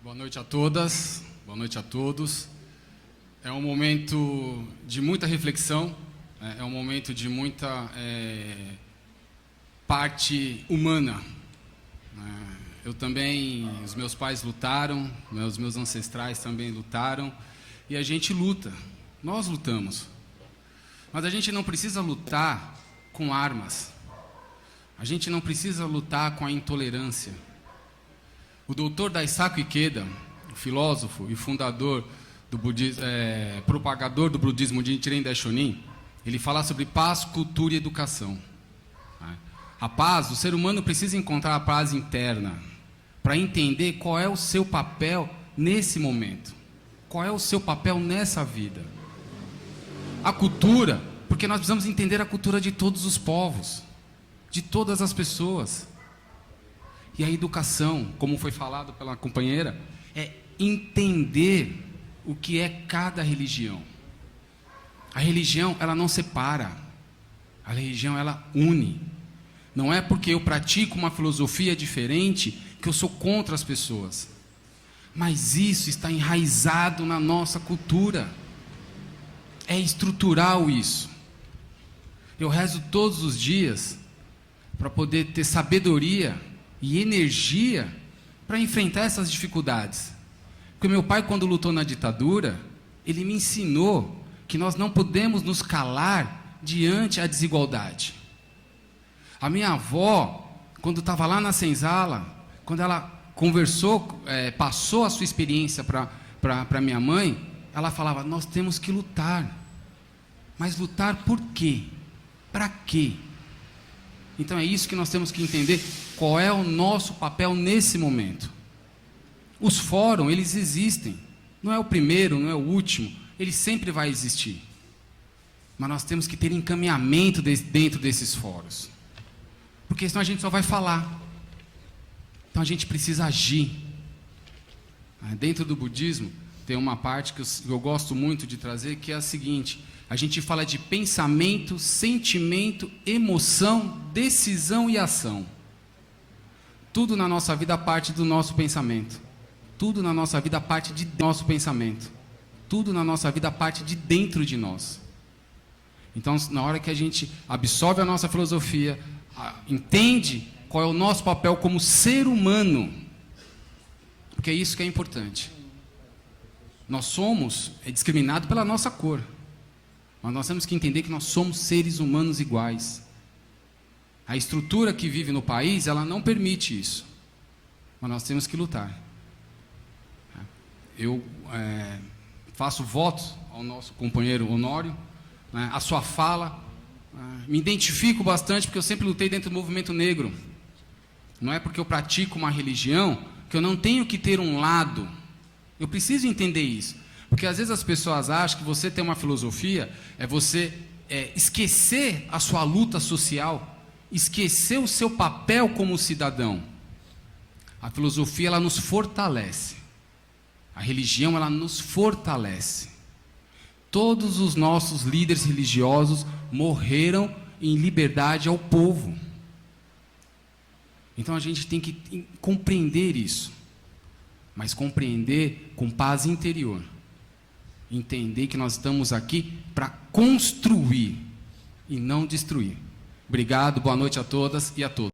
Boa noite a todas, boa noite a todos. É um momento de muita reflexão, é um momento de muita parte humana. Eu também, os meus pais lutaram, os meus ancestrais também lutaram, e a gente luta, nós lutamos. Mas a gente não precisa lutar com armas, a gente não precisa lutar com a intolerância. O doutor Daisaku Ikeda, o filósofo e fundador do budismo, propagador do budismo de Nichiren Daishonin, ele fala sobre paz, cultura e educação. A paz, o ser humano precisa encontrar a paz interna para entender qual é o seu papel nesse momento, qual é o seu papel nessa vida. A cultura, porque nós precisamos entender a cultura de todos os povos, de todas as pessoas. E a educação, como foi falado pela companheira, é entender o que é cada religião. A religião, ela não separa. A religião, ela une. Não é porque eu pratico uma filosofia diferente que eu sou contra as pessoas. Mas isso está enraizado na nossa cultura. É estrutural isso. Eu rezo todos os dias para poder ter sabedoria e energia para enfrentar essas dificuldades. Porque meu pai, quando lutou na ditadura, ele me ensinou que nós não podemos nos calar diante da desigualdade. A minha avó, quando estava lá na senzala, quando ela conversou, passou a sua experiência para minha mãe, ela falava, nós temos que lutar. Mas lutar por quê? Para quê? Então é isso que nós temos que entender, qual é o nosso papel nesse momento. Os fóruns, eles existem. Não é o primeiro, não é o último. Ele sempre vai existir. Mas nós temos que ter encaminhamento dentro desses fóruns. Porque senão a gente só vai falar. Então a gente precisa agir. Dentro do budismo, tem uma parte que eu gosto muito de trazer, que é a seguinte: a gente fala de pensamento, sentimento, emoção, decisão e ação. Tudo na nossa vida parte do nosso pensamento. Tudo na nossa vida parte de nosso pensamento. Tudo na nossa vida parte de dentro de nós. Então, na hora que a gente absorve a nossa filosofia, entende qual é o nosso papel como ser humano, porque é isso que é importante. Nós somos discriminados pela nossa cor. Mas nós temos que entender que nós somos seres humanos iguais. A estrutura que vive no país, ela não permite isso. Mas nós temos que lutar. Eu faço votos ao nosso companheiro Honório, a sua fala. Me identifico bastante porque eu sempre lutei dentro do movimento negro. Não é porque eu pratico uma religião que eu não tenho que ter um lado. Eu preciso entender isso. Porque às vezes as pessoas acham que você ter uma filosofia é você esquecer a sua luta social, esquecer o seu papel como cidadão. A filosofia, ela nos fortalece. A religião, ela nos fortalece. Todos os nossos líderes religiosos morreram em liberdade ao povo. Então a gente tem que compreender isso. Mas compreender com paz interior. Entender que nós estamos aqui para construir e não destruir. Obrigado, boa noite a todas e a todos.